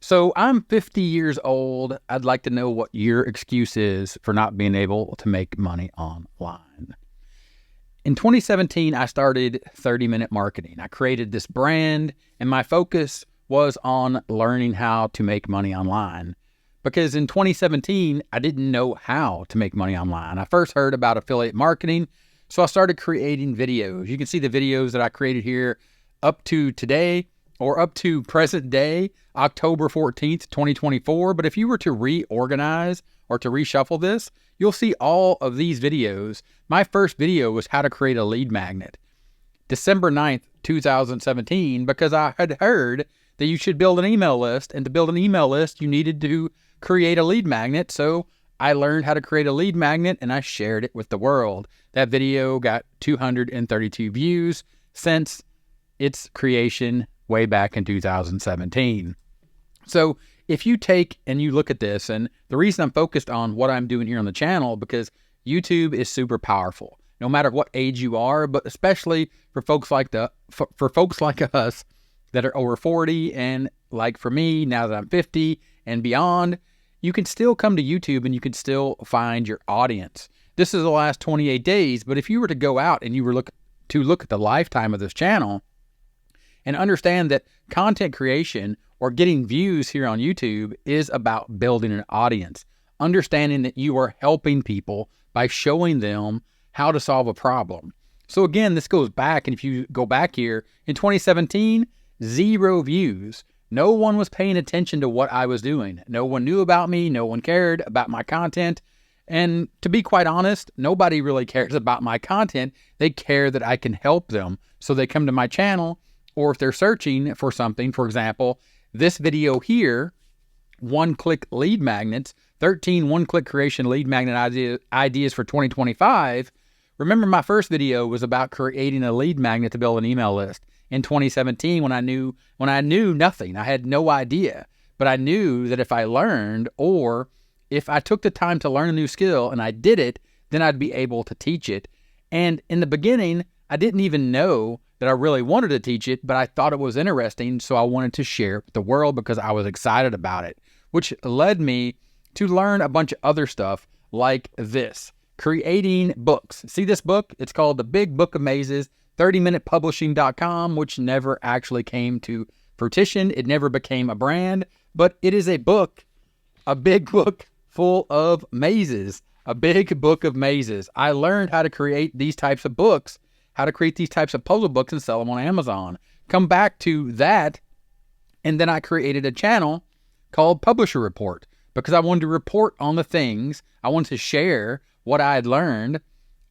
So I'm 50 years old. I'd like to know what your excuse is for not being able to make money online. In 2017, I started 30 Minute Marketing. I created this brand, and my focus was on learning how to make money online. Because in 2017, I didn't know how to make money online. I first heard about affiliate marketing, so I started creating videos. You can see the videos that I created here up to today, or up to present day, October 14th, 2024. But if you were to reorganize or to reshuffle this, you'll see all of these videos. My first video was how to create a lead magnet, December 9th, 2017, because I had heard that you should build an email list. And to build an email list, you needed to create a lead magnet. So I learned how to create a lead magnet and I shared it with the world. That video got 232 views since its creation way back in 2017. So if you take and you look at this, and the reason I'm focused on what I'm doing here on the channel, because YouTube is super powerful, no matter what age you are, but especially for folks like folks like us that are over 40, and like for me, now that I'm 50 and beyond, you can still come to YouTube and you can still find your audience. This is the last 28 days, but if you were to go out and you were look at the lifetime of this channel, and understand that content creation or getting views here on YouTube is about building an audience, understanding that you are helping people by showing them how to solve a problem. So again, this goes back, and if you go back here, in 2017, 0 views. No one was paying attention to what I was doing. No one knew about me. No one cared about my content. And to be quite honest, nobody really cares about my content. They care that I can help them. So they come to my channel, or if they're searching for something, for example, this video here, one-click lead magnets, 13 one-click creation lead magnet ideas for 2025. Remember, my first video was about creating a lead magnet to build an email list in 2017 when I knew nothing. I had no idea, but I knew that if I learned, or if I took the time to learn a new skill and I did it, then I'd be able to teach it. And in the beginning, I didn't even know that I really wanted to teach it, but I thought it was interesting, so I wanted to share it with the world because I was excited about it, which led me to learn a bunch of other stuff like this, creating books. See this book? It's called The Big Book of Mazes, 30minutepublishing.com, which never actually came to fruition. It never became a brand, but it is a book, a big book full of mazes, a big book of mazes. I learned how to create these types of books, how to create these types of puzzle books and sell them on Amazon. Come back to that, and then I created a channel called Publisher Report because I wanted to report on the things, I wanted to share what I had learned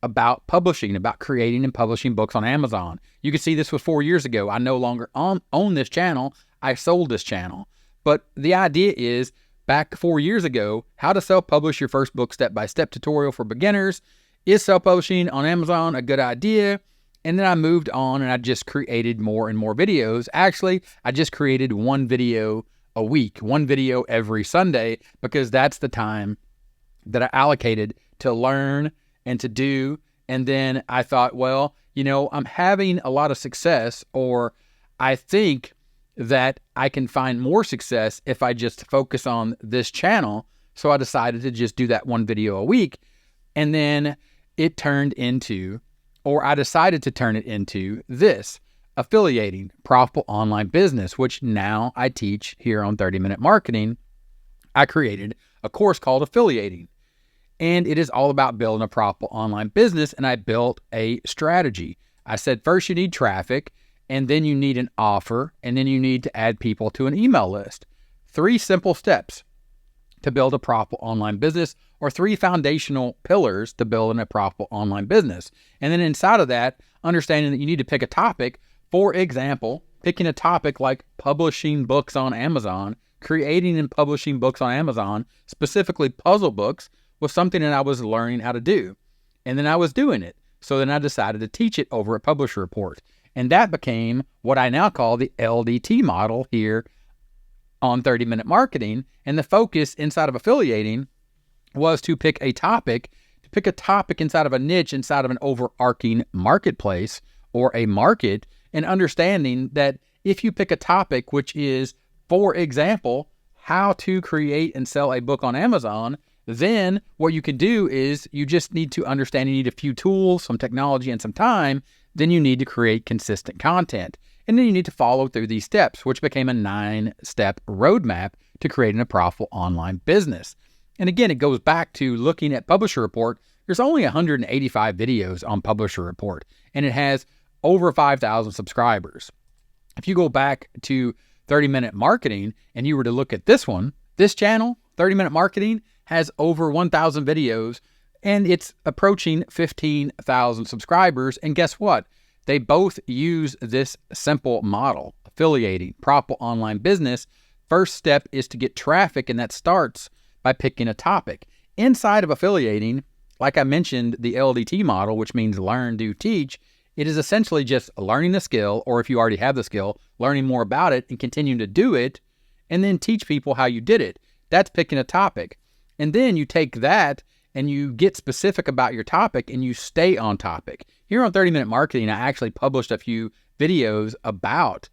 about publishing, about creating and publishing books on Amazon. You can see this was 4 years ago. I no longer own this channel. I sold this channel. But the idea is, back 4 years ago, how to self-publish your first book step-by-step tutorial for beginners. Is self-publishing on Amazon a good idea? And then I moved on and I just created more and more videos. Actually, I just created one video a week, one video every Sunday, because that's the time that I allocated to learn and to do. And then I thought, well, I'm having a lot of success, or I think that I can find more success if I just focus on this channel. So I decided to just do that one video a week. And then it turned into, or I decided to turn it into this, affiliating, profitable online business, which now I teach here on 30 Minute Marketing. I created a course called Affiliating, and it is all about building a profitable online business, and I built a strategy. I said, first you need traffic, and then you need an offer, and then you need to add people to an email list. 3 simple steps to build a profitable online business, or 3 foundational pillars to building a profitable online business. And then inside of that, understanding that you need to pick a topic. For example, picking a topic like publishing books on Amazon, creating and publishing books on Amazon, specifically puzzle books, was something that I was learning how to do. And then I was doing it. So then I decided to teach it over at Publisher Report. And that became what I now call the LDT model here on 30 Minute Marketing. And the focus inside of affiliating was to pick a topic inside of a niche, inside of an overarching marketplace or a market, and understanding that if you pick a topic which is, for example, how to create and sell a book on Amazon, then what you can do is you just need to understand you need a few tools, some technology, and some time. Then you need to create consistent content. And then you need to follow through these steps, which became a 9-step roadmap to creating a profitable online business. And again, it goes back to looking at Publisher Report. There's only 185 videos on Publisher Report, and it has over 5,000 subscribers. If you go back to 30-Minute Marketing and you were to look at this one, this channel, 30-Minute Marketing, has over 1,000 videos, and it's approaching 15,000 subscribers. And guess what? They both use this simple model, affiliating, profitable online business. First step is to get traffic, and that starts by picking a topic. Inside of affiliating, like I mentioned, the LDT model, which means learn, do, teach, it is essentially just learning the skill, or if you already have the skill, learning more about it and continuing to do it, and then teach people how you did it. That's picking a topic. And then you take that and you get specific about your topic and you stay on topic. Here on 30-Minute Marketing, I actually published a few videos about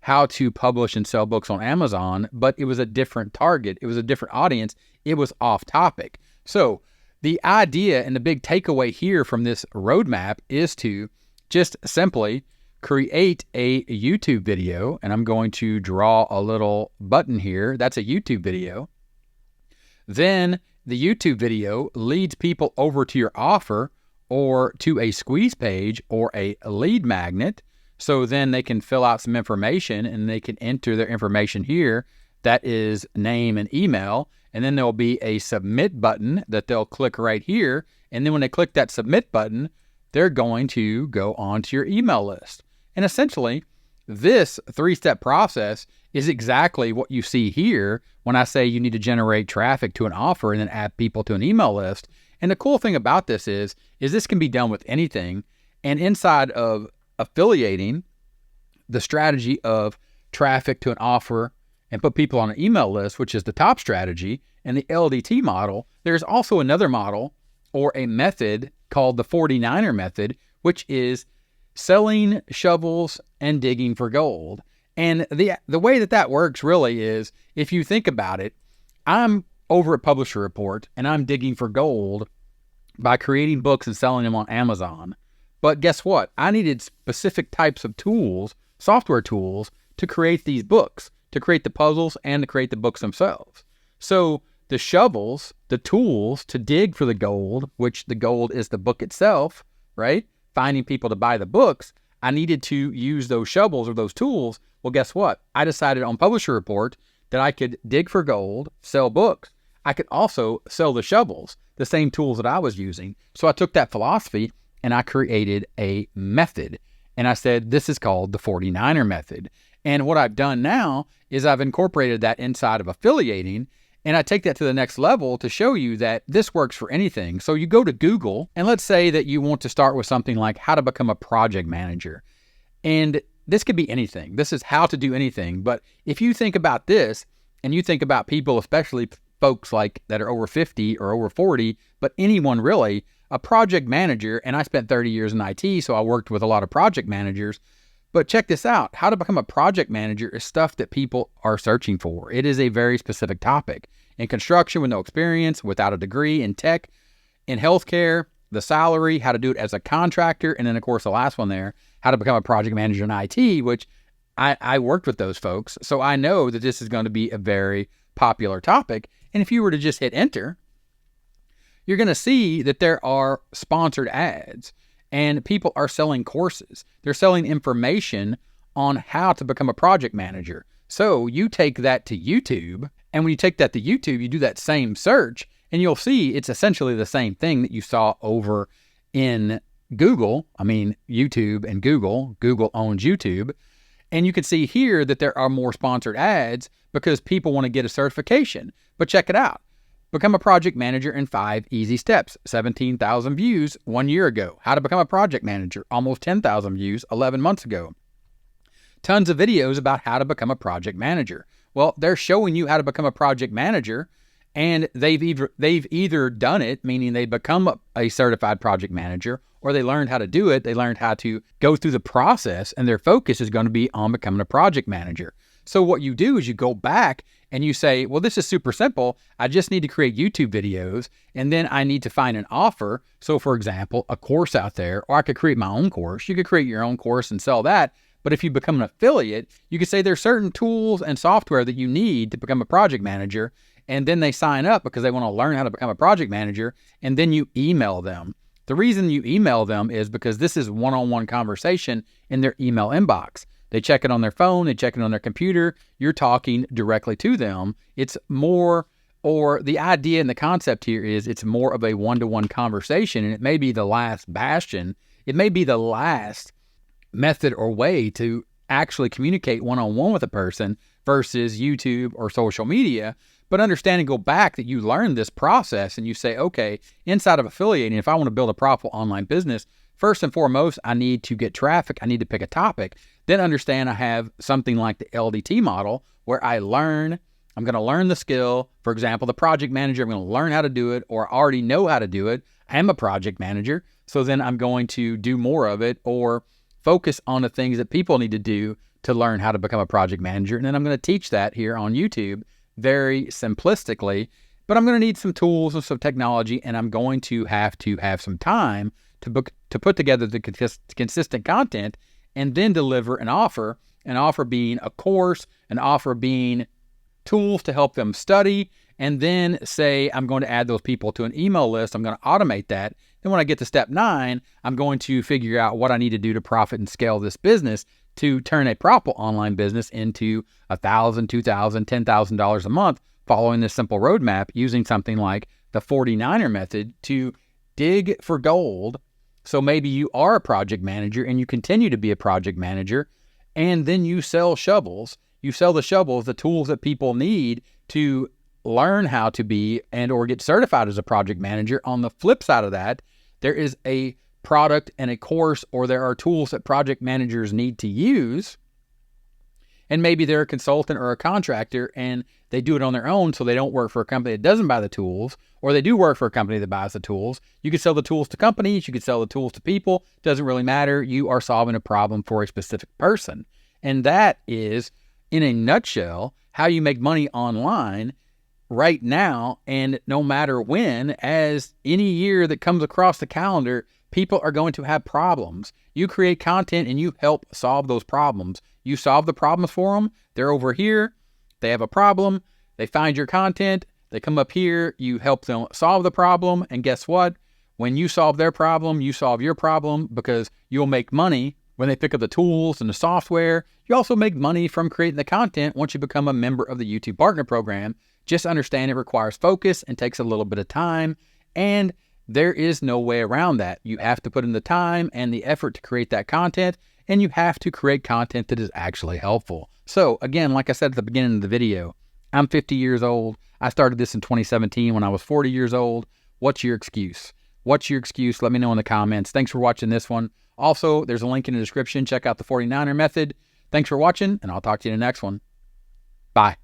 how to publish and sell books on Amazon, but it was a different target. It was a different audience. It was off topic. So the idea and the big takeaway here from this roadmap is to just simply create a YouTube video. And I'm going to draw a little button here. That's a YouTube video. Then the YouTube video leads people over to your offer or to a squeeze page or a lead magnet. So then they can fill out some information and they can enter their information here. That is name and email. And then there'll be a submit button that they'll click right here. And then when they click that submit button, they're going to go onto your email list. And essentially, this 3-step process is exactly what you see here when I say you need to generate traffic to an offer and then add people to an email list. And the cool thing about this is this can be done with anything. And inside of affiliating, the strategy of traffic to an offer and put people on an email list, which is the top strategy, and the LDT model, there's also another model or a method called the 49er method, which is selling shovels and digging for gold. And the way that works really is, if you think about it, I'm over at Publisher Report and I'm digging for gold by creating books and selling them on Amazon. But guess what? I needed specific types of tools, software tools, to create these books, to create the puzzles and to create the books themselves. So the shovels, the tools to dig for the gold, which the gold is the book itself, right? Finding people to buy the books, I needed to use those shovels or those tools. Well, guess what? I decided on Publisher Report that I could dig for gold, sell books. I could also sell the shovels, the same tools that I was using. So I took that philosophy and I created a method. And I said, this is called the 49er method. And what I've done now is I've incorporated that inside of affiliating, and I take that to the next level to show you that this works for anything. So you go to Google, and let's say that you want to start with something like how to become a project manager. And this could be anything. This is how to do anything. But if you think about this, and you think about people, especially folks like that are over 50 or over 40, but anyone really, a project manager, and I spent 30 years in IT, so I worked with a lot of project managers. But check this out. How to become a project manager is stuff that people are searching for. It is a very specific topic. In construction with no experience, without a degree, in tech, in healthcare, the salary, how to do it as a contractor, and then of course the last one there, how to become a project manager in IT, which I worked with those folks. So I know that this is going to be a very popular topic. And if you were to just hit enter, you're going to see that there are sponsored ads. And people are selling courses. They're selling information on how to become a project manager. So you take that to YouTube, and when you take that to YouTube, you do that same search, and you'll see it's essentially the same thing that you saw over in Google. I mean, YouTube and Google. Google owns YouTube. And you can see here that there are more sponsored ads because people want to get a certification. But check it out. Become a project manager in 5 easy steps. 17,000 views 1 year ago. How to become a project manager. Almost 10,000 views 11 months ago. Tons of videos about how to become a project manager. Well, they're showing you how to become a project manager, and they've either done it, meaning they become a certified project manager, or they learned how to do it. They learned how to go through the process, and their focus is going to be on becoming a project manager. So what you do is you go back and you say, well, this is super simple. I just need to create YouTube videos, and then I need to find an offer. So for example, a course out there, or I could create my own course. You could create your own course and sell that. But if you become an affiliate, you could say there's certain tools and software that you need to become a project manager. And then they sign up because they want to learn how to become a project manager. And then you email them. The reason you email them is because this is one-on-one conversation in their email inbox. They check it on their phone, they check it on their computer. You're talking directly to them. It's more, or the idea and the concept here is it's more of a one-to-one conversation, and it may be the last bastion. It may be the last method or way to actually communicate one-on-one with a person versus YouTube or social media. But understand and go back that you learned this process and you say, okay, inside of affiliating, if I want to build a profitable online business, first and foremost, I need to get traffic. I need to pick a topic. Then understand I have something like the LDT model where I'm going to learn the skill. For example, the project manager, I'm going to learn how to do it, or I already know how to do it. I am a project manager. So then I'm going to do more of it or focus on the things that people need to do to learn how to become a project manager. And then I'm going to teach that here on YouTube very simplistically, but I'm going to need some tools and some technology, and I'm going to have some time to put together the consistent content and then deliver an offer being a course, an offer being tools to help them study, and then say I'm going to add those people to an email list. I'm going to automate that. Then when I get to step 9, I'm going to figure out what I need to do to profit and scale this business to turn a profitable online business into $1,000, $2,000, $10,000 a month, following this simple roadmap using something like the 49er method to dig for gold. So maybe you are a project manager and you continue to be a project manager, and then you sell shovels. You sell the shovels, the tools that people need to learn how to be and or get certified as a project manager. On the flip side of that, there is a product and a course, or there are tools that project managers need to use. And maybe they're a consultant or a contractor and they do it on their own, so they don't work for a company that doesn't buy the tools, or they do work for a company that buys the tools. You could sell the tools to companies, you could sell the tools to people, doesn't really matter. You are solving a problem for a specific person. And that is, in a nutshell, how you make money online right now, and no matter when. As any year that comes across the calendar, people are going to have problems. You create content and you help solve those problems. You solve the problems for them. They're over here. They have a problem. They find your content. They come up here. You help them solve the problem. And guess what? When you solve their problem, you solve your problem, because you'll make money when they pick up the tools and the software. You also make money from creating the content once you become a member of the YouTube Partner Program. Just understand it requires focus and takes a little bit of time, and there is no way around that. You have to put in the time and the effort to create that content, and you have to create content that is actually helpful. So again, like I said at the beginning of the video, I'm 50 years old. I started this in 2017 when I was 40 years old. What's your excuse? What's your excuse? Let me know in the comments. Thanks for watching this one. Also, there's a link in the description. Check out the 49er method. Thanks for watching, and I'll talk to you in the next one. Bye.